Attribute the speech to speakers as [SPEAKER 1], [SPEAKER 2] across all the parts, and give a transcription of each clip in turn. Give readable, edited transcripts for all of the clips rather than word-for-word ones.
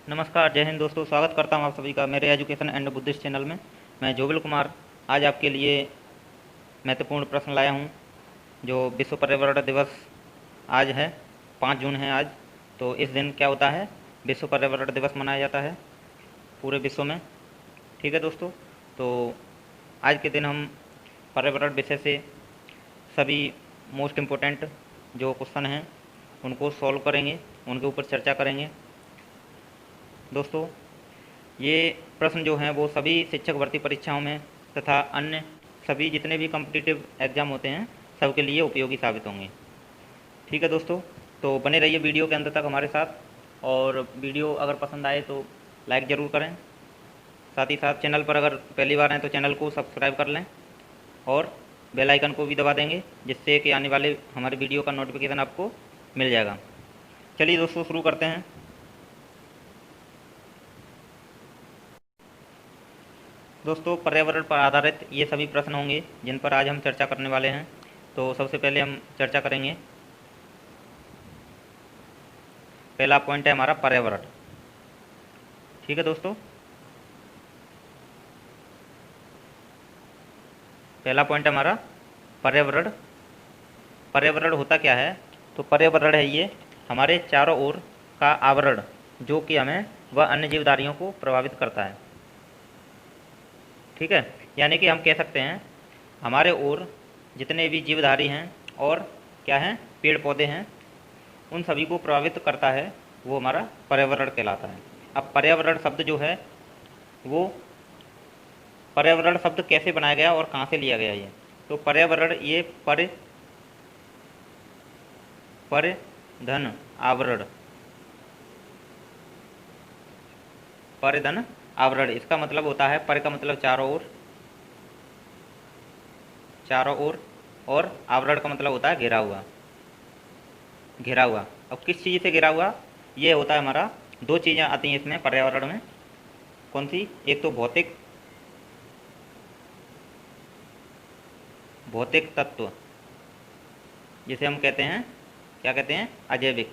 [SPEAKER 1] नमस्कार, जय हिंद दोस्तों। स्वागत करता हूं आप सभी का मेरे एजुकेशन एंड बुद्धिस्ट चैनल में। मैं जोबिल कुमार आज आपके लिए महत्वपूर्ण प्रश्न लाया हूं। जो विश्व पर्यावरण दिवस आज है, 5 जून है आज। तो इस दिन क्या होता है? विश्व पर्यावरण दिवस मनाया जाता है पूरे विश्व में। ठीक है दोस्तों, तो आज के दिन हम पर्यावरण विषय से सभी मोस्ट इम्पोर्टेंट जो क्वेश्चन हैं उनको सॉल्व करेंगे, उनके ऊपर चर्चा करेंगे। दोस्तों, ये प्रश्न जो हैं वो सभी शिक्षक भर्ती परीक्षाओं में तथा अन्य सभी जितने भी कॉम्पिटिटिव एग्ज़ाम होते हैं सबके लिए उपयोगी साबित होंगे। ठीक है दोस्तों, तो बने रहिए वीडियो के अंत तक हमारे साथ। और वीडियो अगर पसंद आए तो लाइक ज़रूर करें। साथ ही साथ चैनल पर अगर पहली बार हैं तो चैनल को सब्सक्राइब कर लें और बेल आइकन को भी दबा देंगे, जिससे कि आने वाले हमारे वीडियो का नोटिफिकेशन आपको मिल जाएगा। चलिए दोस्तों, शुरू करते हैं। दोस्तों, पर्यावरण पर आधारित ये सभी प्रश्न होंगे जिन पर आज हम चर्चा करने वाले हैं। तो सबसे पहले हम चर्चा करेंगे, पहला पॉइंट है हमारा पर्यावरण। ठीक है दोस्तों, पहला पॉइंट है हमारा पर्यावरण। पर्यावरण होता क्या है? तो पर्यावरण है ये हमारे चारों ओर का आवरण जो कि हमें व अन्य जीवधारियों को प्रभावित करता है। ठीक है, यानी कि हम कह सकते हैं हमारे ओर जितने भी जीवधारी हैं और क्या हैं, पेड़ पौधे हैं, उन सभी को प्रभावित करता है, वो हमारा पर्यावरण कहलाता है। अब पर्यावरण शब्द जो है वो पर्यावरण शब्द कैसे बनाया गया और कहाँ से लिया गया ये? तो पर्यावरण ये परिधन आवरण, परिधन आवरण इसका मतलब होता है, पर का मतलब चारों ओर, चारों ओर, और आवरण का मतलब होता है घेरा हुआ, घेरा हुआ। अब किस चीज़ से घेरा हुआ? ये होता है हमारा, दो चीज़ें आती हैं इसमें पर्यावरण में। कौन सी? एक तो भौतिक, भौतिक तत्व जिसे हम कहते हैं, क्या कहते हैं? अजैविक,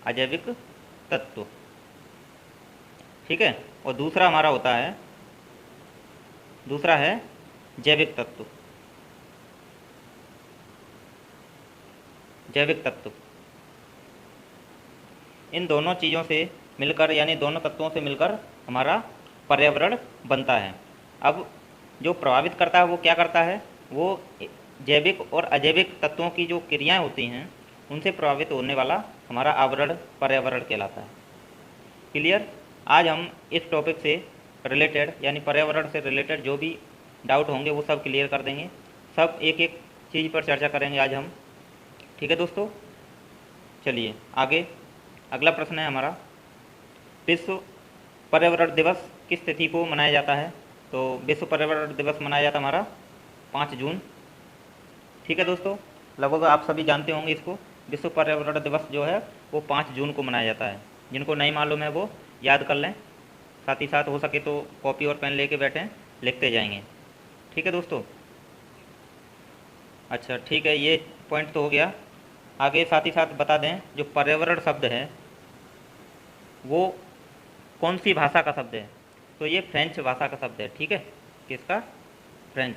[SPEAKER 1] अजैविक तत्व। ठीक है, और दूसरा हमारा होता है, दूसरा है जैविक तत्व, जैविक तत्व। इन दोनों चीज़ों से मिलकर, यानी दोनों तत्वों से मिलकर हमारा पर्यावरण बनता है। अब जो प्रभावित करता है वो क्या करता है? वो जैविक और अजैविक तत्वों की जो क्रियाएं होती हैं उनसे प्रभावित होने वाला हमारा आवरण पर्यावरण कहलाता है। क्लियर? आज हम इस टॉपिक से रिलेटेड, यानी पर्यावरण से रिलेटेड जो भी डाउट होंगे वो सब क्लियर कर देंगे। सब एक एक चीज़ पर चर्चा करेंगे आज हम। ठीक है दोस्तों, चलिए आगे। अगला प्रश्न है हमारा, विश्व पर्यावरण दिवस किस तिथि को मनाया जाता है? तो विश्व पर्यावरण दिवस मनाया जाता है हमारा 5 जून। ठीक है दोस्तों, लगभग आप सभी जानते होंगे इसको। विश्व पर्यावरण दिवस जो है वो 5 जून को मनाया जाता है। जिनको नहीं मालूम है वो याद कर लें, साथ ही साथ हो सके तो कॉपी और पेन लेके बैठें, लिखते जाएंगे। ठीक है दोस्तों, अच्छा ठीक है, ये पॉइंट तो हो गया। आगे साथ ही साथ बता दें, जो पर्यावरण शब्द है वो कौन सी भाषा का शब्द है? तो ये फ्रेंच भाषा का शब्द है। ठीक है, किसका? फ्रेंच।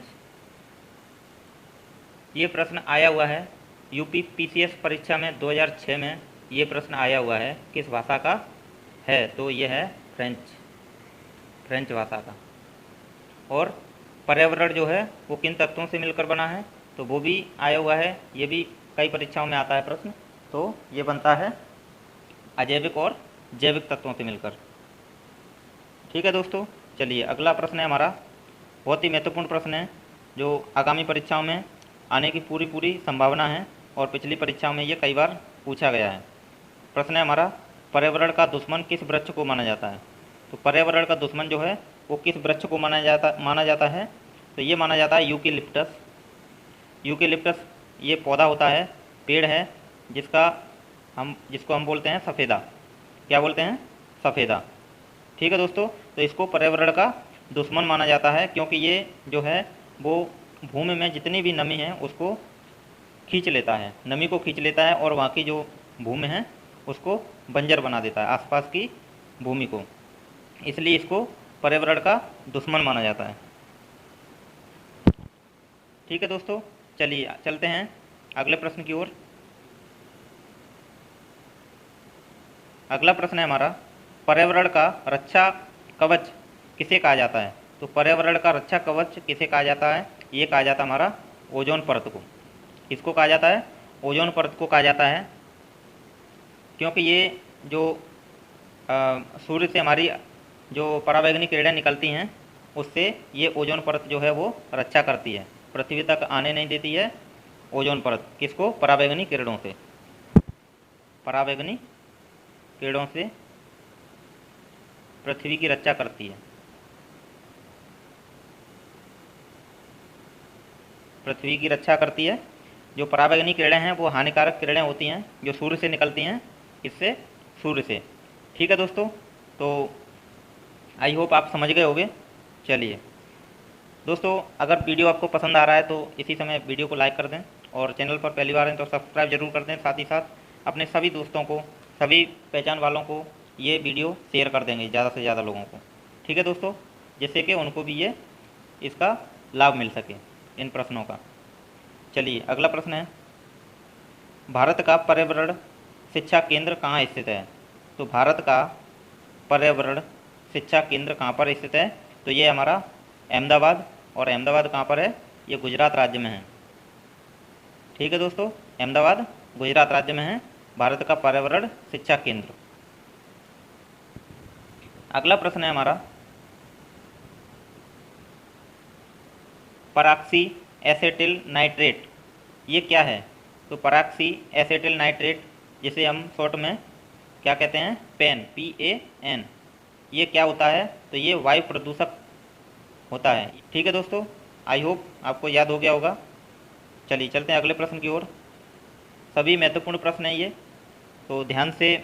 [SPEAKER 1] ये प्रश्न आया हुआ है यूपी पीसीएस परीक्षा में 2006 में। ये प्रश्न आया हुआ है, किस भाषा का है? तो ये है फ्रेंच, फ्रेंच भाषा का। और पर्यावरण जो है वो किन तत्वों से मिलकर बना है? तो वो भी आया हुआ है, ये भी कई परीक्षाओं में आता है प्रश्न। तो ये बनता है अजैविक और जैविक तत्वों से मिलकर। ठीक है दोस्तों, चलिए अगला प्रश्न है हमारा, बहुत ही महत्वपूर्ण प्रश्न है जो आगामी परीक्षाओं में आने की पूरी पूरी संभावना है, और पिछली परीक्षाओं में ये कई बार पूछा गया है। प्रश्न है हमारा, पर्यावरण का दुश्मन किस वृक्ष को माना जाता है? तो पर्यावरण का दुश्मन जो है वो किस वृक्ष को माना जाता है? तो ये माना जाता है यूकेलिप्टस। यूकेलिप्टस ये पौधा होता है, पेड़ है, जिसको हम बोलते हैं सफ़ेदा। क्या बोलते हैं? सफ़ेदा। ठीक है दोस्तों, तो इसको पर्यावरण का दुश्मन माना जाता है क्योंकि ये जो है वो भूमि में जितनी भी नमी है उसको खींच लेता है, नमी को खींच लेता है, और वहाँ की जो भूमि है उसको बंजर बना देता है, आसपास की भूमि को। इसलिए इसको पर्यावरण का दुश्मन माना जाता है। ठीक है दोस्तों, चलिए चलते हैं अगले प्रश्न की ओर। अगला प्रश्न है हमारा, पर्यावरण का रक्षा कवच किसे कहा जाता है? तो पर्यावरण का रक्षा कवच किसे कहा जाता है? ये कहा जाता है हमारा ओजोन परत को। किसको कहा जाता है? ओजोन परत को कहा जाता है, क्योंकि ये जो सूर्य से हमारी जो पराबैंगनी किरणें निकलती हैं उससे ये ओजोन परत जो है वो रक्षा करती है, पृथ्वी तक आने नहीं देती है ओजोन परत। किसको? पराबैंगनी किरणों से। पराबैंगनी किरणों से पृथ्वी की रक्षा करती है। पृथ्वी की रक्षा करती है। जो पराबैंगनी किरणें हैं वो हानिकारक किरणें होती हैं जो सूर्य से निकलती हैं, इससे सूर्य से। ठीक है दोस्तों, तो आई होप आप समझ गए होंगे। चलिए दोस्तों, अगर वीडियो आपको पसंद आ रहा है तो इसी समय वीडियो को लाइक कर दें, और चैनल पर पहली बार हैं तो सब्सक्राइब जरूर कर दें। साथ ही साथ अपने सभी दोस्तों को, सभी पहचान वालों को ये वीडियो शेयर कर देंगे, ज़्यादा से ज़्यादा लोगों को। ठीक है दोस्तों, जिससे कि उनको भी ये इसका लाभ मिल सके इन प्रश्नों का। चलिए अगला प्रश्न है, भारत का पर्यावरण शिक्षा केंद्र कहाँ स्थित है? तो भारत का पर्यावरण शिक्षा केंद्र कहाँ पर स्थित है? तो ये हमारा अहमदाबाद। और अहमदाबाद कहाँ पर है? ये गुजरात राज्य में है। ठीक है दोस्तों, अहमदाबाद गुजरात राज्य में है भारत का पर्यावरण शिक्षा केंद्र। अगला प्रश्न है हमारा, पराक्सी एसेटिल नाइट्रेट ये क्या है? तो पराक्सी एसेटिल नाइट्रेट, जिसे हम शॉर्ट में क्या कहते हैं? पेन, PAN, ये क्या होता है? तो ये वायु प्रदूषक होता है। ठीक है दोस्तों, आई होप आपको याद हो गया होगा। चलिए चलते हैं अगले प्रश्न की ओर। सभी महत्वपूर्ण प्रश्न हैं ये, तो ध्यान से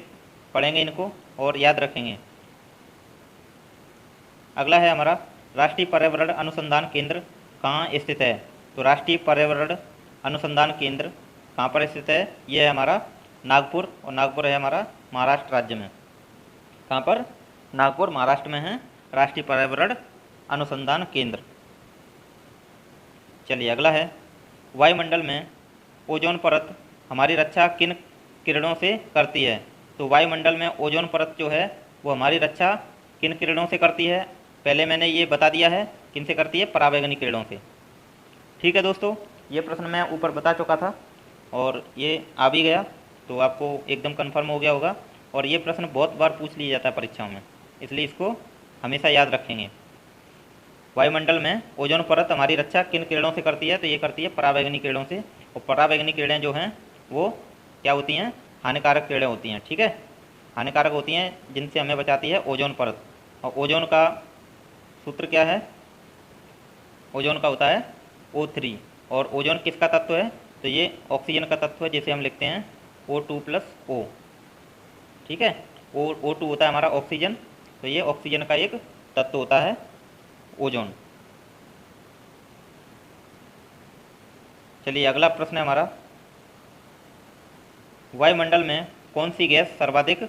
[SPEAKER 1] पढ़ेंगे इनको और याद रखेंगे। अगला है हमारा, राष्ट्रीय पर्यावरण अनुसंधान केंद्र कहाँ स्थित है? तो राष्ट्रीय पर्यावरण अनुसंधान केंद्र कहाँ पर स्थित है? ये है हमारा नागपुर, और नागपुर है हमारा महाराष्ट्र राज्य में। कहाँ पर? नागपुर महाराष्ट्र में है राष्ट्रीय पर्यावरण अनुसंधान केंद्र। चलिए अगला है, वायुमंडल में ओजोन परत हमारी रक्षा किन किरणों से करती है? तो वायुमंडल में ओजोन परत जो है वो हमारी रक्षा किन किरणों से करती है? पहले मैंने ये बता दिया है, किन से करती है? पराबैंगनी किरणों से। ठीक है दोस्तों, ये प्रश्न मैं ऊपर बता चुका था और ये आ भी गया, तो आपको एकदम कन्फर्म हो गया होगा। और ये प्रश्न बहुत बार पूछ लिया जाता है परीक्षाओं में, इसलिए इसको हमेशा याद रखेंगे। वायुमंडल में ओजोन परत हमारी रक्षा किन किरणों से करती है? तो ये करती है पराबैंगनी किरणों से। और पराबैंगनी किरणें जो हैं वो क्या होती हैं? हानिकारक किरणें होती हैं। ठीक है, हानिकारक होती हैं, जिनसे हमें बचाती है ओजोन परत। और ओजोन का सूत्र क्या है? ओजोन का होता है O3। और ओजोन किसका तत्व है? तो ये ऑक्सीजन का तत्व है, जिसे हम लिखते हैं O2+O। ठीक है, O2 होता है हमारा ऑक्सीजन, तो ये ऑक्सीजन का एक तत्व होता है ओजोन। चलिए अगला प्रश्न है हमारा, वायुमंडल में कौन सी गैस सर्वाधिक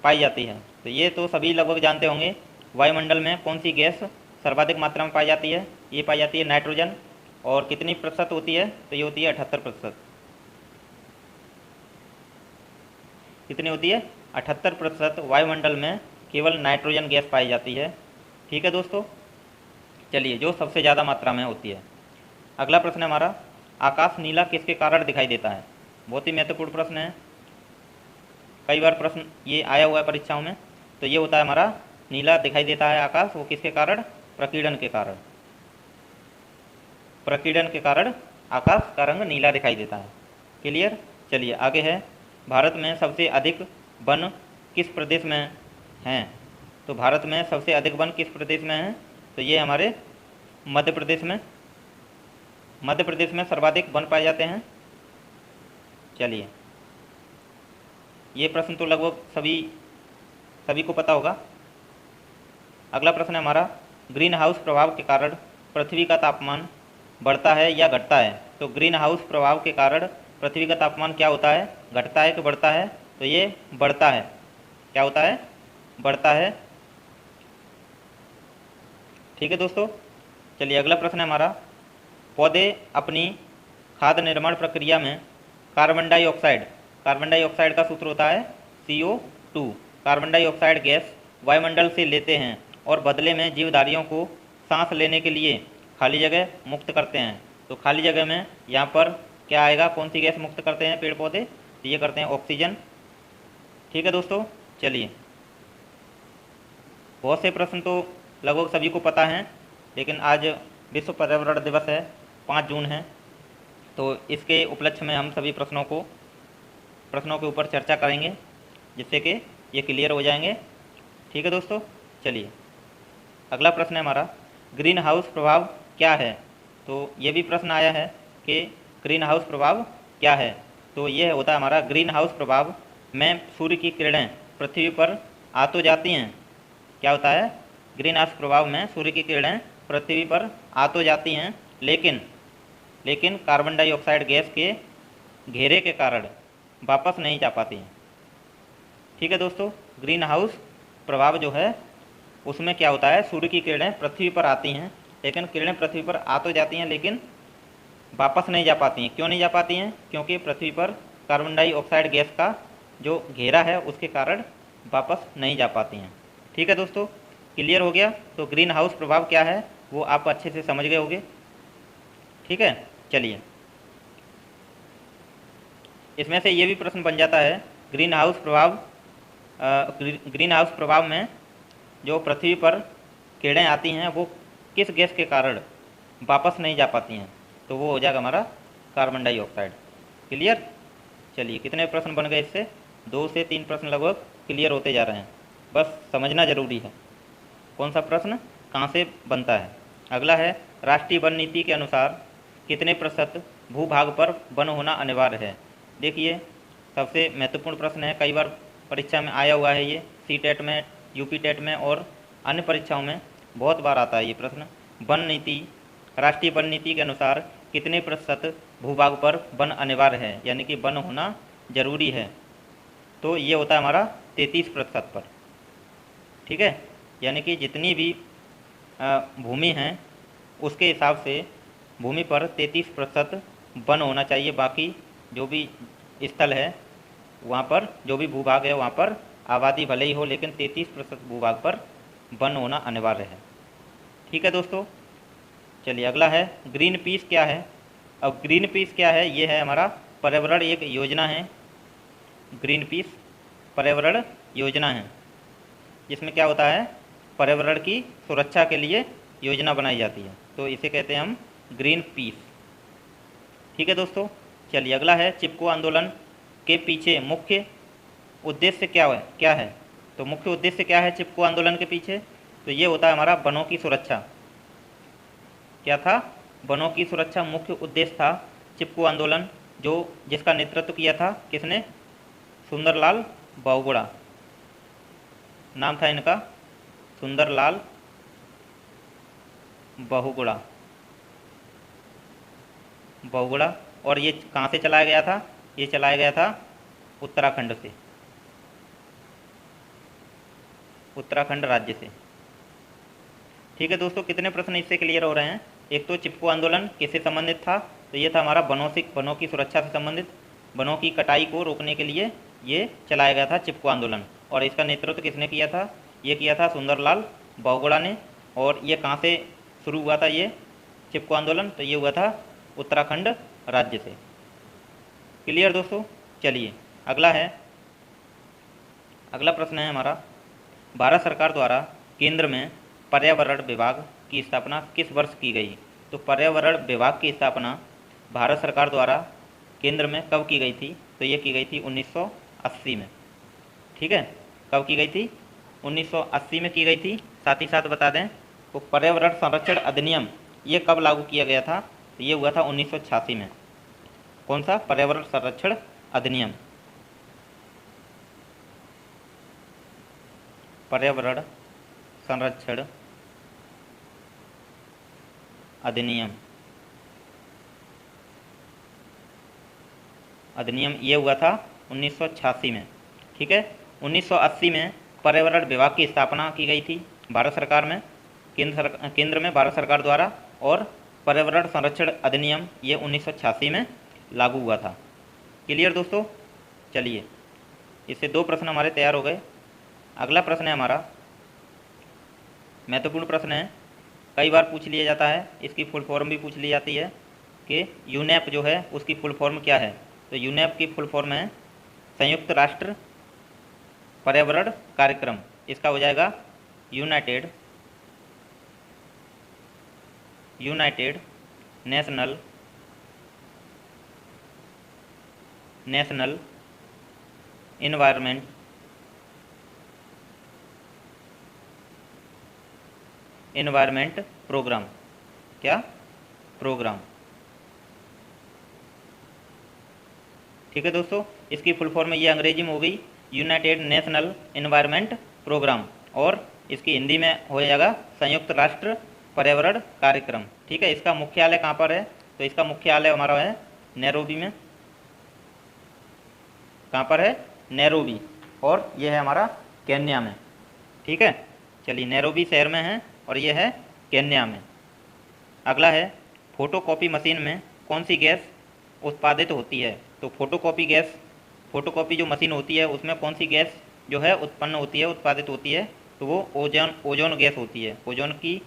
[SPEAKER 1] पाई जाती है? तो ये तो सभी लगभग जानते होंगे, वायुमंडल में कौन सी गैस सर्वाधिक मात्रा में पाई जाती है? ये पाई जाती है नाइट्रोजन। और कितनी प्रतिशत होती है? तो ये होती है 78%। कितनी होती है? 78% वायुमंडल में केवल नाइट्रोजन गैस पाई जाती है। ठीक है दोस्तों, चलिए, जो सबसे ज़्यादा मात्रा में होती है। अगला प्रश्न है हमारा, आकाश नीला किसके कारण दिखाई देता है? बहुत ही महत्वपूर्ण प्रश्न है, कई बार प्रश्न ये आया हुआ है परीक्षाओं में। तो ये होता है हमारा नीला दिखाई देता है आकाश, वो किसके कारण? प्रकीर्णन के कारण। प्रकीर्णन के कारण आकाश का रंग नीला दिखाई देता है। क्लियर? चलिए आगे है, भारत में सबसे अधिक वन किस प्रदेश में हैं? तो भारत में सबसे अधिक वन किस प्रदेश में हैं? तो ये हमारे मध्य प्रदेश में। मध्य प्रदेश में सर्वाधिक वन पाए जाते हैं। चलिए, ये प्रश्न तो लगभग सभी को पता होगा। अगला प्रश्न है हमारा, ग्रीन हाउस प्रभाव के कारण पृथ्वी का तापमान बढ़ता है या घटता है? तो ग्रीन हाउस प्रभाव के कारण पृथ्वी का तापमान क्या होता है? घटता है कि बढ़ता है? तो ये बढ़ता है। क्या होता है? बढ़ता है। ठीक है दोस्तों, चलिए अगला प्रश्न है हमारा, पौधे अपनी खाद्य निर्माण प्रक्रिया में कार्बन डाइऑक्साइड का सूत्र होता है CO2। कार्बन डाइऑक्साइड गैस वायुमंडल से लेते हैं और बदले में जीवधारियों को सांस लेने के लिए खाली जगह मुक्त करते हैं। तो खाली जगह में यहाँ पर क्या आएगा? कौन सी गैस मुक्त करते हैं पेड़ पौधे? तो ये करते हैं ऑक्सीजन। ठीक है दोस्तों, चलिए बहुत से प्रश्न तो लगभग सभी को पता हैं, लेकिन आज विश्व पर्यावरण दिवस है, 5 जून है, तो इसके उपलक्ष्य में हम सभी प्रश्नों के ऊपर चर्चा करेंगे, जिससे कि ये क्लियर हो जाएंगे। ठीक है दोस्तों, चलिए अगला प्रश्न है हमारा, ग्रीन हाउस प्रभाव क्या है? तो ये भी प्रश्न आया है कि ग्रीन हाउस प्रभाव क्या है? तो ये होता है हमारा, ग्रीन हाउस प्रभाव में सूर्य की किरणें पृथ्वी पर आ तो जाती हैं। क्या होता है? ग्रीन हाउस प्रभाव में सूर्य की किरणें पृथ्वी पर आ तो जाती हैं, लेकिन कार्बन डाइऑक्साइड गैस के घेरे के कारण वापस नहीं जा पाती हैं। ठीक है दोस्तों, ग्रीन हाउस प्रभाव जो है उसमें क्या होता है, सूर्य की किरणें पृथ्वी पर आती हैं, लेकिन किरणें पृथ्वी पर आ तो जाती हैं लेकिन वापस नहीं जा पाती हैं। क्यों नहीं जा पाती हैं? क्योंकि पृथ्वी पर कार्बन डाइऑक्साइड गैस का जो घेरा है उसके कारण वापस नहीं जा पाती हैं। ठीक है दोस्तों, क्लियर हो गया? तो ग्रीन हाउस प्रभाव क्या है वो आप अच्छे से समझ गए होंगे। ठीक है, चलिए इसमें से ये भी प्रश्न बन जाता है, ग्रीन हाउस प्रभाव में जो पृथ्वी पर किरणें आती हैं वो किस गैस के कारण वापस नहीं जा पाती हैं? तो वो हो जाएगा हमारा कार्बन डाइऑक्साइड। क्लियर? चलिए कितने प्रश्न बन गए इससे? 2 से 3 प्रश्न लगभग क्लियर होते जा रहे हैं, बस समझना जरूरी है कौन सा प्रश्न कहाँ से बनता है। अगला है, राष्ट्रीय वन नीति के अनुसार कितने प्रतिशत भूभाग पर वन होना अनिवार्य है? देखिए सबसे महत्वपूर्ण प्रश्न है, कई बार परीक्षा में आया हुआ है ये, CTET में, UP टेट में और अन्य परीक्षाओं में बहुत बार आता है ये प्रश्न। राष्ट्रीय वन नीति के अनुसार कितने प्रतिशत भूभाग पर वन अनिवार्य है, यानी कि वन होना जरूरी है? तो ये होता है हमारा 33% पर। ठीक है, यानी कि जितनी भी भूमि है उसके हिसाब से भूमि पर 33% वन होना चाहिए, बाकी जो भी स्थल है वहाँ पर, जो भी भूभाग है वहाँ पर आबादी भले ही हो, लेकिन 33% भूभाग पर वन होना अनिवार्य है। ठीक है दोस्तों, चलिए अगला है, ग्रीन पीस क्या है? अब ग्रीन पीस क्या है? ये है हमारा पर्यावरण एक योजना है, ग्रीन पीस पर्यावरण योजना है, जिसमें क्या होता है, पर्यावरण की सुरक्षा के लिए योजना बनाई जाती है, तो इसे कहते हैं हम ग्रीन पीस। ठीक है दोस्तों, चलिए अगला है, चिपको आंदोलन के पीछे मुख्य उद्देश्य क्या है? तो मुख्य उद्देश्य क्या है चिपको आंदोलन के पीछे? तो ये होता है हमारा वनों की सुरक्षा। क्या था? वनों की सुरक्षा मुख्य उद्देश्य था चिपको आंदोलन, जिसका नेतृत्व किया था किसने? सुंदरलाल बहुगुणा, नाम था इनका सुंदरलाल बहुगुणा। और ये कहाँ से चलाया गया था? ये चलाया गया था उत्तराखंड से, उत्तराखंड राज्य से। ठीक है दोस्तों, कितने प्रश्न इससे क्लियर हो रहे हैं? एक तो चिपको आंदोलन किससे संबंधित था? तो ये था हमारा वनों की सुरक्षा से संबंधित, वनों की कटाई को रोकने के लिए ये चलाया गया था चिपको आंदोलन। और इसका नेतृत्व किसने किया था? ये किया था सुंदरलाल बहुगुणा ने। और ये कहाँ से शुरू हुआ था ये चिपको आंदोलन? तो ये हुआ था उत्तराखंड राज्य से। क्लियर दोस्तों? चलिए अगला प्रश्न है हमारा, भारत सरकार द्वारा केंद्र में पर्यावरण विभाग की स्थापना किस वर्ष की गई? तो पर्यावरण विभाग की स्थापना भारत सरकार द्वारा केंद्र में कब की गई थी? तो ये की गई थी 1980 में। ठीक है, कब की गई थी? 1980 में की गई थी। साथ ही साथ बता दें तो पर्यावरण संरक्षण अधिनियम ये कब लागू किया गया था? तो ये हुआ था 1986 में। कौन सा? पर्यावरण संरक्षण अधिनियम। पर्यावरण संरक्षण अधिनियम ये हुआ था 1986 में। ठीक है। 1980 में पर्यावरण विभाग की स्थापना की गई थी भारत सरकार में, केंद्र में भारत सरकार द्वारा, और पर्यावरण संरक्षण अधिनियम ये 1986 में लागू हुआ था। क्लियर दोस्तों? चलिए, इससे 2 प्रश्न हमारे तैयार हो गए। अगला प्रश्न है हमारा, महत्वपूर्ण प्रश्न है, कई बार पूछ लिया जाता है, इसकी फुल फॉर्म भी पूछ ली जाती है कि यूनेप जो है उसकी फुल फॉर्म क्या है। तो यूनेप की फुल फॉर्म है संयुक्त राष्ट्र पर्यावरण कार्यक्रम। इसका हो जाएगा यूनाइटेड नेशनल इन्वायरमेंट प्रोग्राम। क्या? प्रोग्राम। ठीक है दोस्तों, इसकी फुल फॉर्म ये अंग्रेजी में हो गई यूनाइटेड नेशनल इन्वायरमेंट प्रोग्राम, और इसकी हिंदी में हो जाएगा संयुक्त राष्ट्र पर्यावरण कार्यक्रम। ठीक है। इसका मुख्यालय कहाँ पर है? तो इसका मुख्यालय हमारा है नैरोबी में। कहाँ पर है? नैरोबी, और ये है हमारा केन्या में। ठीक है। चलिए, नैरोबी शहर में है और ये है केन्या में। अगला है, फोटोकॉपी मशीन में कौन सी गैस उत्पादित होती है? तो फोटोकॉपी जो मशीन होती है उसमें कौन सी गैस जो है उत्पन्न होती है, उत्पादित होती है? तो वो ओजोन गैस होती है। ओजोन की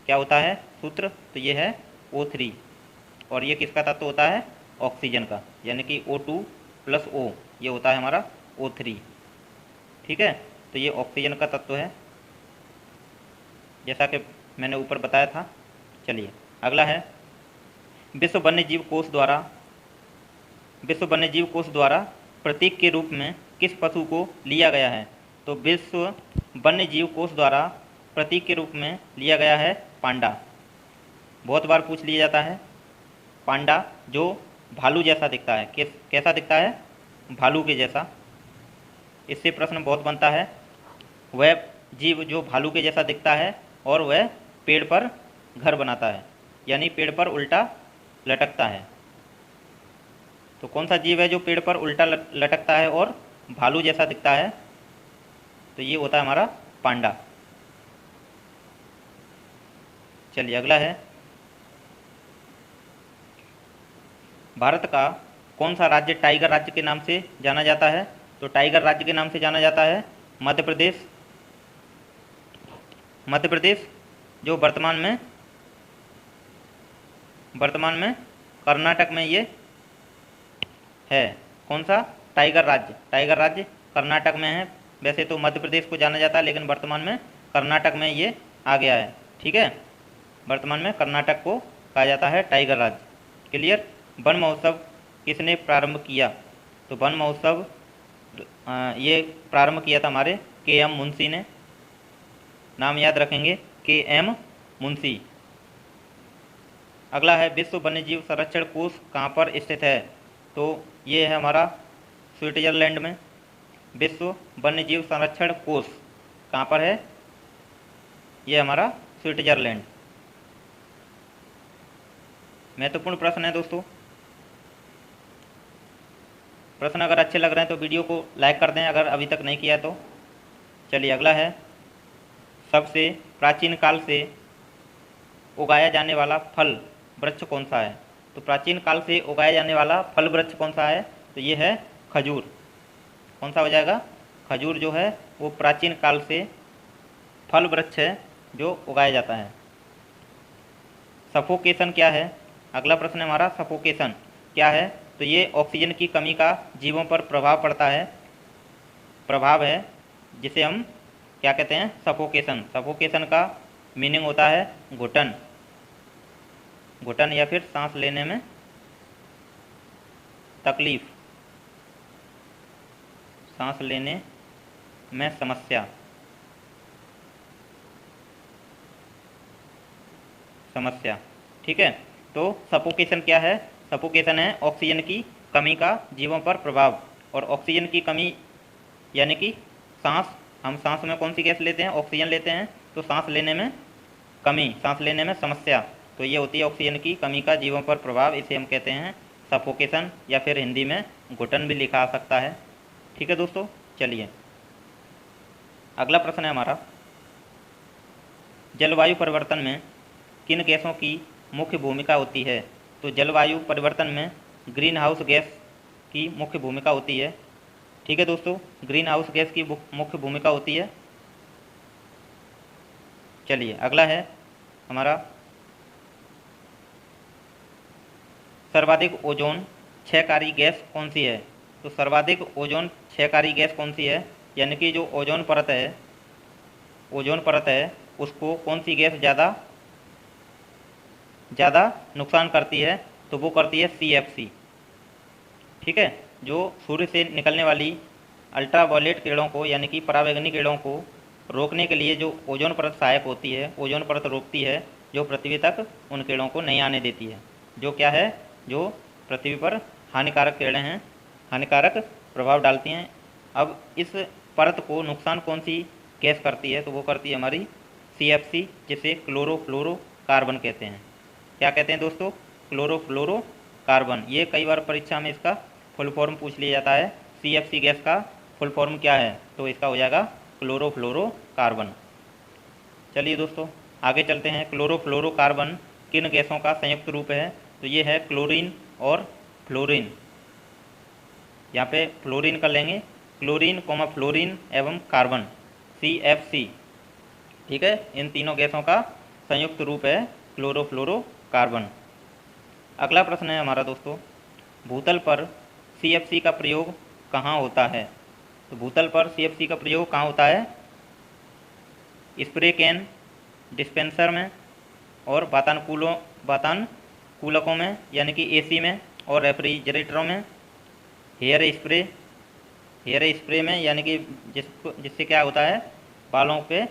[SPEAKER 1] क्या होता है सूत्र? तो ये है O3, और ये किसका तत्व होता है? ऑक्सीजन का, यानी कि O2+O, ये होता है हमारा O3। ठीक है। तो ये ऑक्सीजन का तत्व है, जैसा कि मैंने ऊपर बताया था। चलिए, अगला है, विश्व वन्यजीव कोष द्वारा प्रतीक के रूप में किस पशु को लिया गया है? तो विश्व वन्यजीव कोष द्वारा प्रतीक के रूप में लिया गया है पांडा। बहुत बार पूछ लिया जाता है। पांडा जो भालू जैसा दिखता है, कैसा दिखता है? भालू के जैसा। इससे प्रश्न बहुत बनता है, वह जीव जो भालू के जैसा दिखता है और वह पेड़ पर घर बनाता है, यानी पेड़ पर उल्टा लटकता है। तो कौन सा जीव है जो पेड़ पर उल्टा लटकता है और भालू जैसा दिखता है? तो ये होता है हमारा पांडा। चलिए, अगला है, भारत का कौन सा राज्य टाइगर राज्य के नाम से जाना जाता है? तो टाइगर राज्य के नाम से जाना जाता है मध्य प्रदेश, जो वर्तमान में कर्नाटक में ये है। कौन सा? टाइगर राज्य कर्नाटक में है। वैसे तो मध्य प्रदेश को जाना जाता है, लेकिन वर्तमान में कर्नाटक में ये आ गया है। ठीक है। वर्तमान में कर्नाटक को कहा जाता है टाइगर राज्य। क्लियर? वन महोत्सव किसने प्रारंभ किया? तो वन महोत्सव ये प्रारंभ किया था हमारे KM मुंशी ने। नाम याद रखेंगे, KM मुंशी। अगला है, विश्व वन्यजीव संरक्षण कोष कहाँ पर स्थित है? तो ये है हमारा स्विट्जरलैंड में। विश्व वन्यजीव संरक्षण कोष कहाँ पर है? ये हमारा स्विट्जरलैंड। महत्वपूर्ण प्रश्न है दोस्तों। प्रश्न अगर अच्छे लग रहे हैं तो वीडियो को लाइक कर दें, अगर अभी तक नहीं किया तो। चलिए, अगला है, सबसे प्राचीन काल से उगाया जाने वाला फल वृक्ष कौन सा है? तो प्राचीन काल से उगाया जाने वाला फल वृक्ष कौन सा है? तो ये है खजूर। कौन सा हो जाएगा? खजूर जो है वो प्राचीन काल से फल वृक्ष है जो उगाया जाता है। सफोकेशन क्या है? अगला प्रश्न है हमारा, सफोकेशन क्या है? तो ये ऑक्सीजन की कमी का जीवों पर प्रभाव पड़ता है, प्रभाव है, जिसे हम क्या कहते हैं? सफोकेशन। सफोकेशन का मीनिंग होता है घुटन या फिर सांस लेने में तकलीफ, सांस लेने में समस्या। ठीक है। तो सफोकेशन क्या है? सफोकेशन है ऑक्सीजन की कमी का जीवों पर प्रभाव। और ऑक्सीजन की कमी यानी कि हम सांस में कौन सी गैस लेते हैं? ऑक्सीजन लेते हैं। तो सांस लेने में कमी, सांस लेने में समस्या, तो ये होती है ऑक्सीजन की कमी का जीवों पर प्रभाव। इसे हम कहते हैं सफोकेशन, या फिर हिंदी में घुटन भी लिखा आ सकता है। ठीक है दोस्तों। चलिए अगला प्रश्न है हमारा, जलवायु परिवर्तन में किन गैसों की मुख्य भूमिका होती है? तो जलवायु परिवर्तन में ग्रीन हाउस गैस की मुख्य भूमिका होती है। ठीक है दोस्तों, ग्रीन हाउस गैस की मुख्य भूमिका होती है। चलिए अगला है हमारा, सर्वाधिक ओजोन क्षयकारी गैस कौन सी है? तो सर्वाधिक ओजोन क्षयकारी गैस कौन सी है, यानी कि जो ओजोन परत है उसको कौन सी गैस ज़्यादा नुकसान करती है? तो वो करती है CFC। ठीक है, जो सूर्य से निकलने वाली अल्ट्रावायलेट किरणों को यानी कि पराबैंगनी किरणों को रोकने के लिए जो ओजोन परत सहायक होती है, ओजोन परत रोकती है, जो पृथ्वी तक उन किरणों को नहीं आने देती है। जो क्या है, जो पृथ्वी पर हानिकारक किरणें हैं, हानिकारक प्रभाव डालती हैं। अब इस परत को नुकसान कौन सी गैस करती है? तो वो करती है हमारी CFC, जिसे क्लोरोफ्लोरोकार्बन कहते हैं। क्या कहते हैं दोस्तों? क्लोरोफ्लोरोकार्बन। ये कई बार परीक्षा में इसका फुल फॉर्म पूछ लिया जाता है। CFC गैस का फुल फॉर्म क्या है? तो इसका हो जाएगा क्लोरोफ्लोरोकार्बन। चलिए दोस्तों आगे चलते हैं। क्लोरोफ्लोरोकार्बन किन गैसों का संयुक्त रूप है? तो ये है क्लोरीन और फ्लोरीन। यहाँ पे फ्लोरीन कर लेंगे, क्लोरीन कोमा फ्लोरीन एवं कार्बन, CFC। ठीक है, इन तीनों गैसों का संयुक्त रूप है क्लोरोफ्लोरोकार्बन। अगला प्रश्न है हमारा दोस्तों, भूतल पर CFC का प्रयोग कहाँ होता है? तो भूतल पर CFC का प्रयोग कहाँ होता है? स्प्रे कैन, डिस्पेंसर में और वातानुकूलकों में यानी कि AC में और रेफ्रिजरेटरों में। हेयर स्प्रे में यानी कि जिससे क्या होता है, बालों पे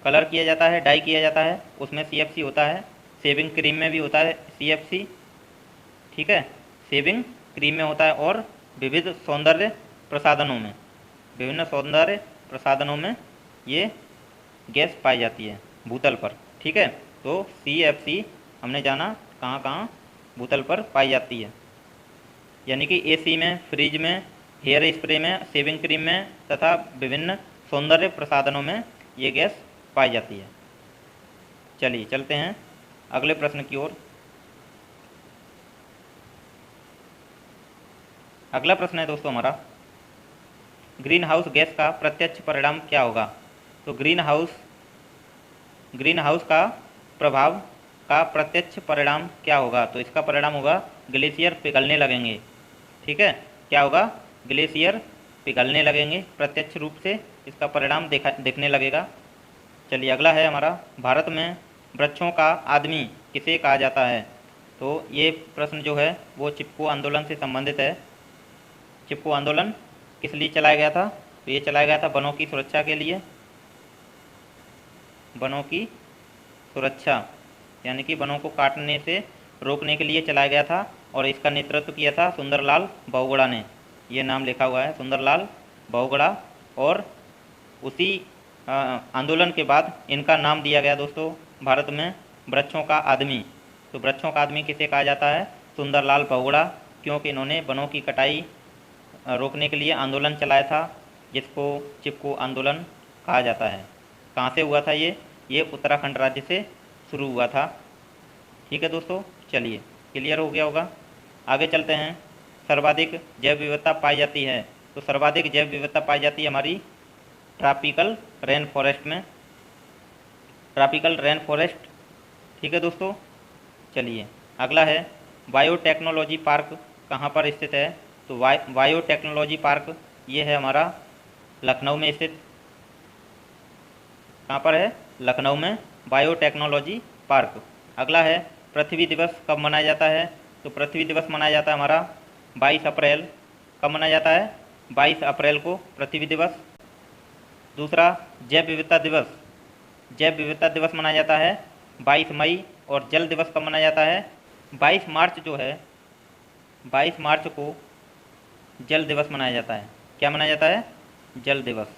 [SPEAKER 1] कलर किया जाता है, डाई किया जाता है, उसमें CFC होता है। शेविंग क्रीम में भी होता है CFC। ठीक है, शेविंग क्रीम में होता है और विविध सौंदर्य प्रसाधनों में ये गैस पाई जाती है भूतल पर। ठीक है, तो CFC हमने जाना कहाँ कहाँ भूतल पर पाई जाती है, यानी कि AC में, फ्रिज में, हेयर स्प्रे में, शेविंग क्रीम में तथा विभिन्न सौंदर्य प्रसाधनों में ये गैस पाई जाती है। चलिए चलते हैं अगले प्रश्न की ओर। अगला प्रश्न है दोस्तों हमारा, ग्रीन हाउस गैस का प्रत्यक्ष परिणाम क्या होगा? तो ग्रीन हाउस का प्रभाव का प्रत्यक्ष परिणाम क्या होगा? तो इसका परिणाम होगा ग्लेशियर पिघलने लगेंगे। ठीक है, क्या होगा? ग्लेशियर पिघलने लगेंगे, प्रत्यक्ष रूप से इसका परिणाम दिखने लगेगा। चलिए अगला है हमारा, भारत में वृक्षों का आदमी किसे कहा जाता है? तो ये प्रश्न जो है वो चिपको आंदोलन से संबंधित है। चिपको आंदोलन किस लिए चलाया गया था? तो ये चलाया गया था वनों की सुरक्षा के लिए, वनों की सुरक्षा यानी कि वनों को काटने से रोकने के लिए चलाया गया था। और इसका नेतृत्व किया था सुंदरलाल बहुगुणा ने। ये नाम लिखा हुआ है सुंदरलाल बहुगुणा। और उसी आंदोलन के बाद इनका नाम दिया गया दोस्तों भारत में वृक्षों का आदमी। तो वृक्षों का आदमी किसे कहा जाता है? सुंदरलाल बहुगुणा, क्योंकि इन्होंने वनों की कटाई रोकने के लिए आंदोलन चलाया था, जिसको चिपको आंदोलन कहा जाता है। कहाँ से हुआ था ये उत्तराखंड राज्य से शुरू हुआ था। ठीक है दोस्तों, चलिए क्लियर हो गया होगा। आगे चलते हैं। सर्वाधिक जैव विविधता पाई जाती है, तो सर्वाधिक जैव विविधता पाई जाती है हमारी ट्रॉपिकल रेन फॉरेस्ट में, ट्रॉपिकल रेन फॉरेस्ट। ठीक है दोस्तों, चलिए अगला है, बायोटेक्नोलॉजी पार्क कहाँ पर स्थित है? तो बायोटेक्नोलॉजी पार्क ये है हमारा लखनऊ में स्थित। कहाँ पर है? लखनऊ में बायोटेक्नोलॉजी पार्क। अगला है, पृथ्वी दिवस कब मनाया जाता है? तो पृथ्वी दिवस मनाया जाता है हमारा 22 अप्रैल। कब मनाया जाता है? 22 अप्रैल को पृथ्वी दिवस। दूसरा, जैव विविधता दिवस मनाया जाता है 22 मई। और जल दिवस कब मनाया जाता है? 22 मार्च जो है, 22 मार्च को जल दिवस मनाया जाता है। क्या मनाया जाता है? जल दिवस।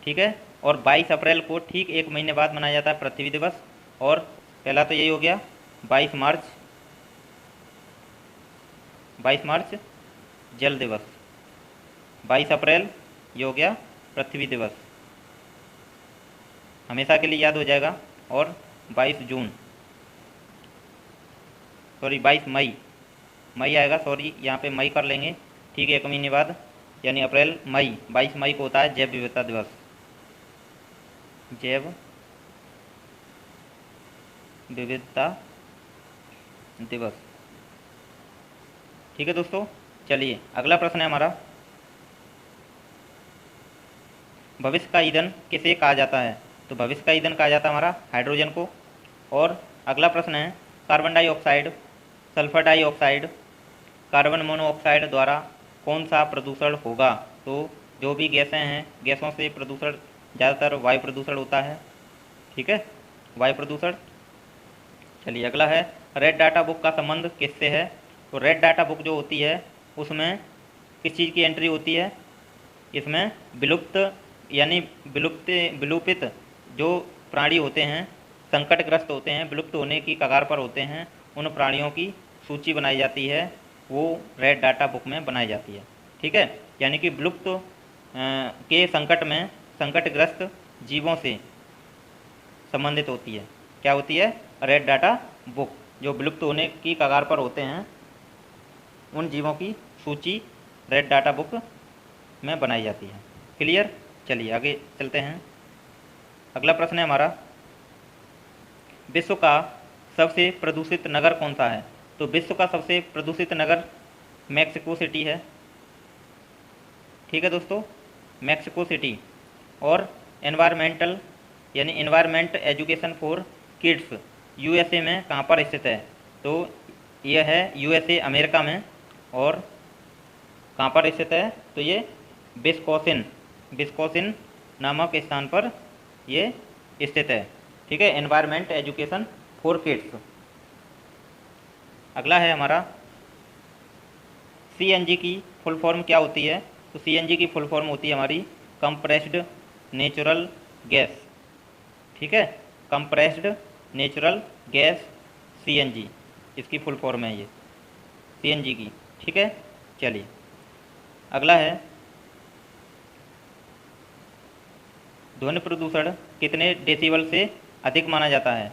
[SPEAKER 1] ठीक है, और 22 अप्रैल को ठीक एक महीने बाद मनाया जाता है पृथ्वी दिवस। और पहला तो यही हो गया 22 मार्च जल दिवस। 22 अप्रैल ये हो गया पृथ्वी दिवस, हमेशा के लिए याद हो जाएगा। और 22 जून, सॉरी 22 मई, मई आएगा, सॉरी यहाँ पे मई कर लेंगे, ठीक है, 1 महीने बाद, यानी अप्रैल मई, 22 मई को होता है जैव विविधता दिवस, जैव विविधता दिवस। ठीक है दोस्तों, चलिए अगला प्रश्न है हमारा, भविष्य का ईंधन किसे कहा जाता है? तो भविष्य का ईंधन कहा जाता है हमारा हाइड्रोजन को। और अगला प्रश्न है, carbon dioxide, sulphur dioxide, carbon monoxide द्वारा कौन सा प्रदूषण होगा? तो जो भी गैसें हैं, गैसों से प्रदूषण ज़्यादातर वायु प्रदूषण होता है, ठीक है, वायु प्रदूषण। चलिए अगला है, रेड डाटा बुक का संबंध किससे है? तो रेड डाटा बुक जो होती है उसमें किस चीज़ की एंट्री होती है? इसमें विलुप्त यानी विलुपित जो प्राणी होते हैं, संकटग्रस्त होते हैं, विलुप्त होने की कगार पर होते हैं, उन प्राणियों की सूची बनाई जाती है, वो रेड डाटा बुक में बनाई जाती है, ठीक है। यानी कि विलुप्त के संकट में संकटग्रस्त जीवों से संबंधित होती है, क्या होती है? Red data book. जो विलुप्त होने की कगार पर होते हैं उन जीवों की सूची रेड डाटा बुक में बनाई जाती है। क्लियर? चलिए आगे चलते हैं। अगला प्रश्न है हमारा, विश्व का सबसे प्रदूषित नगर कौन सा है? तो विश्व का सबसे प्रदूषित नगर मैक्सिको सिटी है, ठीक है दोस्तों, मैक्सिको सिटी। और एनवायरमेंटल यानी environment education for kids USA में कहाँ पर स्थित है? तो यह है यूएसए अमेरिका में। और कहाँ पर स्थित है? तो ये विस्कोसिन नामक स्थान पर ये स्थित है, ठीक है, एनवायरमेंट एजुकेशन फॉर किड्स। अगला है हमारा, सीएनजी की फुल फॉर्म क्या होती है? तो सीएनजी की फुल फॉर्म होती है हमारी कंप्रेस्ड नेचुरल गैस, ठीक है, कंप्रेस्ड नेचुरल गैस सीएनजी, इसकी फुल फॉर्म है ये सीएनजी की, ठीक है। चलिए अगला है, ध्वनि प्रदूषण कितने डेसिबल से अधिक माना जाता है?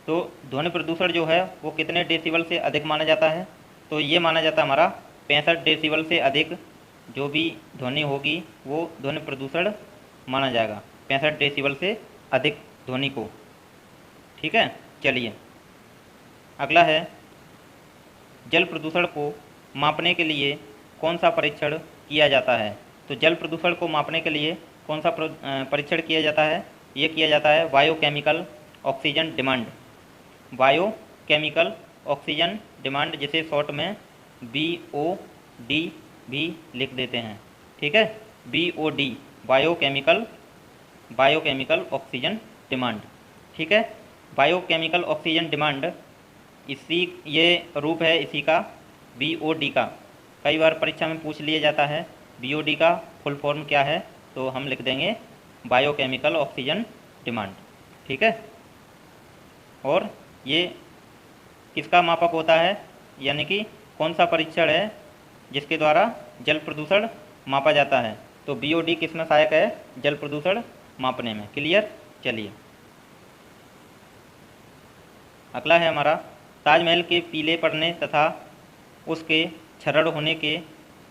[SPEAKER 1] तो ध्वनि प्रदूषण जो है वो कितने डेसिबल से अधिक माना जाता है? तो ये माना जाता है हमारा 65 डेसिबल से अधिक जो भी ध्वनि होगी वो ध्वनि प्रदूषण माना जाएगा, 65 डेसिबल से अधिक ध्वनि को, ठीक है। चलिए अगला है, जल प्रदूषण को मापने के लिए कौन सा परीक्षण किया जाता है? तो जल प्रदूषण को मापने के लिए कौन सा परीक्षण किया जाता है? ये किया जाता है biochemical oxygen demand, biochemical oxygen demand, जिसे शॉर्ट में BOD भी लिख देते हैं, ठीक है, BOD, बायोकेमिकल ऑक्सीजन डिमांड, ठीक है। बायोकेमिकल ऑक्सीजन डिमांड इसी ये रूप है इसी का, BOD का। कई बार परीक्षा में पूछ लिया जाता है BOD का फुल फॉर्म क्या है, तो हम लिख देंगे बायोकेमिकल ऑक्सीजन डिमांड, ठीक है। और ये किसका मापक होता है, यानी कि कौन सा परीक्षण है जिसके द्वारा जल प्रदूषण मापा जाता है? तो BOD किस में सहायक है? जल प्रदूषण मापने में। क्लियर? चलिए अगला है हमारा, ताजमहल के पीले पड़ने तथा उसके क्षरण होने के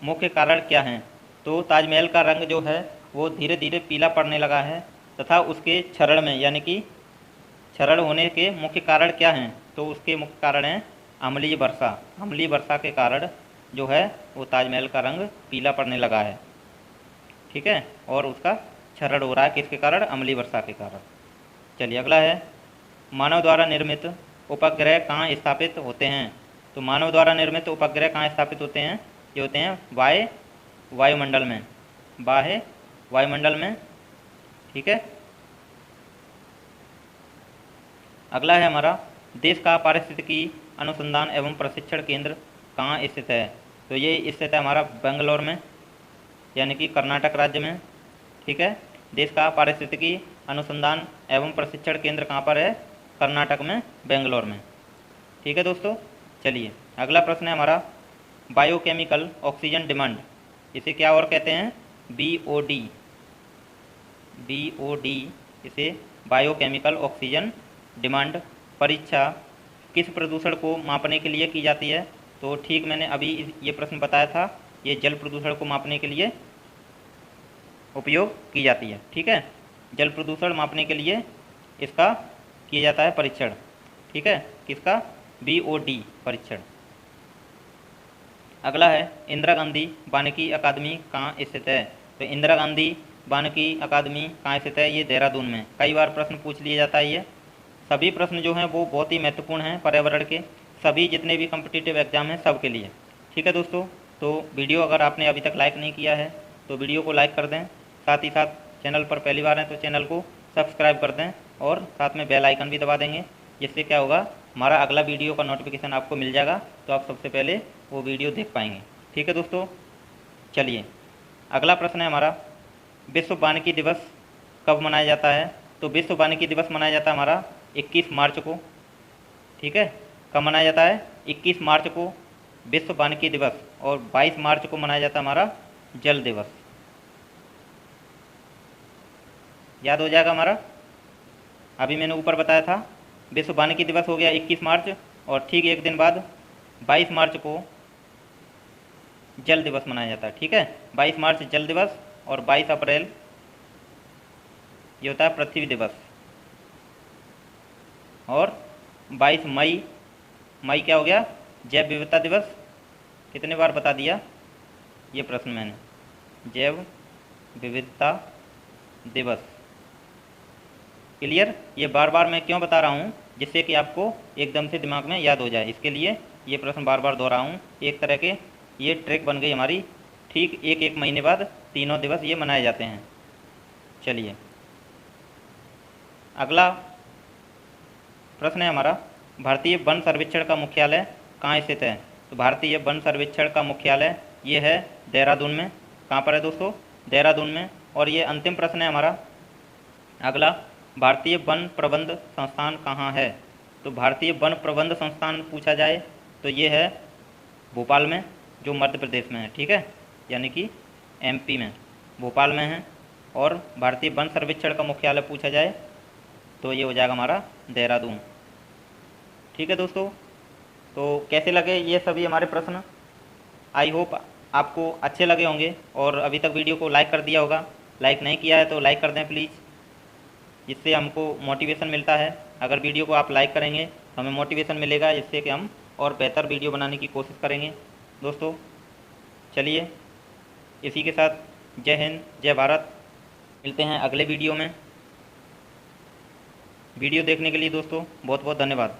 [SPEAKER 1] मुख्य कारण क्या हैं? तो ताजमहल का रंग जो है वो धीरे धीरे पीला पड़ने लगा है तथा उसके क्षरण में यानी कि क्षरण होने के मुख्य कारण क्या हैं? तो उसके मुख्य कारण हैं अम्लीय वर्षा, अम्लीय वर्षा के कारण जो है वो ताजमहल का रंग पीला पड़ने लगा है, ठीक है, और उसका क्षरण हो रहा है किसके कारण? अम्लीय वर्षा के कारण। चलिए अगला है, मानव द्वारा निर्मित उपग्रह कहाँ स्थापित होते हैं? तो मानव द्वारा निर्मित उपग्रह कहाँ स्थापित होते हैं? ये होते हैं बाह्य वायुमंडल में, बाह्य वायुमंडल में, ठीक है। अगला है हमारा, देश का पारिस्थितिकी अनुसंधान एवं प्रशिक्षण केंद्र कहाँ स्थित है? तो ये स्थित है हमारा बेंगलोर में, यानी कि कर्नाटक राज्य में, ठीक है। देश का पारिस्थितिकी अनुसंधान एवं प्रशिक्षण केंद्र कहाँ पर है? कर्नाटक में, बेंगलोर में, ठीक है दोस्तों। चलिए अगला प्रश्न है हमारा, बायोकेमिकल ऑक्सीजन डिमांड इसे क्या और कहते हैं, BOD, BOD, इसे बायोकेमिकल ऑक्सीजन डिमांड परीक्षा किस प्रदूषण को मापने के लिए की जाती है। तो ठीक मैंने अभी ये प्रश्न बताया था, ये जल प्रदूषण को मापने के लिए उपयोग की जाती है। ठीक है, जल प्रदूषण मापने के लिए इसका किया जाता है परीक्षण। ठीक है, किसका, BOD परीक्षण। अगला है इंदिरा गांधी वानिकी अकादमी कहाँ स्थित है। तो इंदिरा गांधी वानिकी अकादमी कहाँ स्थित है, ये देहरादून में। कई बार प्रश्न पूछ लिया जाता है ये। सभी प्रश्न जो हैं वो बहुत ही महत्वपूर्ण हैं पर्यावरण के, सभी जितने भी कॉम्पिटिटिव एग्जाम हैं सब के लिए। ठीक है दोस्तों, तो वीडियो अगर आपने अभी तक लाइक नहीं किया है तो वीडियो को लाइक कर दें, साथ ही साथ चैनल पर पहली बार हैं तो चैनल को सब्सक्राइब कर दें और साथ में बेल आइकन भी दबा देंगे, जिससे क्या होगा, हमारा अगला वीडियो का नोटिफिकेशन आपको मिल जाएगा, तो आप सबसे पहले वो वीडियो देख पाएंगे। ठीक है दोस्तों, चलिए अगला प्रश्न है हमारा, विश्व वानिकी दिवस कब मनाया जाता है। तो विश्व वानिकी दिवस मनाया जाता है हमारा 21 मार्च को। ठीक है, कब मनाया जाता है, 21 मार्च को विश्व वानिकी दिवस, और 22 मार्च को मनाया जाता है हमारा जल दिवस। याद हो जाएगा हमारा, अभी मैंने ऊपर बताया था विश्व वानिकी दिवस हो गया 21 मार्च, और ठीक एक दिन बाद 22 मार्च को जल दिवस मनाया जाता है। ठीक है, 22 मार्च जल दिवस और 22 अप्रैल ये होता है पृथ्वी दिवस, और 22 मई, मई क्या हो गया, जैव विविधता दिवस। कितने बार बता दिया ये प्रश्न मैंने, जैव विविधता दिवस। क्लियर, ये बार बार मैं क्यों बता रहा हूँ, जिससे कि आपको एकदम से दिमाग में याद हो जाए, इसके लिए ये प्रश्न बार बार दोहरा हूँ। एक तरह के ये ट्रिक बन गई हमारी। ठीक एक एक महीने बाद तीनों दिवस ये मनाए जाते हैं। चलिए अगला प्रश्न है हमारा, भारतीय वन सर्वेक्षण का मुख्यालय कहाँ स्थित है। तो भारतीय वन सर्वेक्षण का मुख्यालय ये है देहरादून में। कहाँ पर है दोस्तों, देहरादून में। और ये अंतिम प्रश्न है हमारा अगला, भारतीय वन प्रबंध संस्थान कहाँ है। तो भारतीय वन प्रबंध संस्थान पूछा जाए तो ये है भोपाल में, जो मध्य प्रदेश में है। ठीक है, यानी कि MP में, भोपाल में है। और भारतीय वन सर्वेक्षण का मुख्यालय पूछा जाए तो ये हो जाएगा हमारा देहरादून। ठीक है दोस्तों, तो कैसे लगे ये सभी हमारे प्रश्न, आई होप आपको अच्छे लगे होंगे। और अभी तक वीडियो को लाइक कर दिया होगा, लाइक नहीं किया है तो लाइक कर दें प्लीज़, जिससे हमको मोटिवेशन मिलता है। अगर वीडियो को आप लाइक करेंगे तो हमें मोटिवेशन मिलेगा, जिससे कि हम और बेहतर वीडियो बनाने की कोशिश करेंगे। दोस्तों चलिए इसी के साथ जय हिंद जय भारत, मिलते हैं अगले वीडियो में। वीडियो देखने के लिए दोस्तों बहुत बहुत धन्यवाद।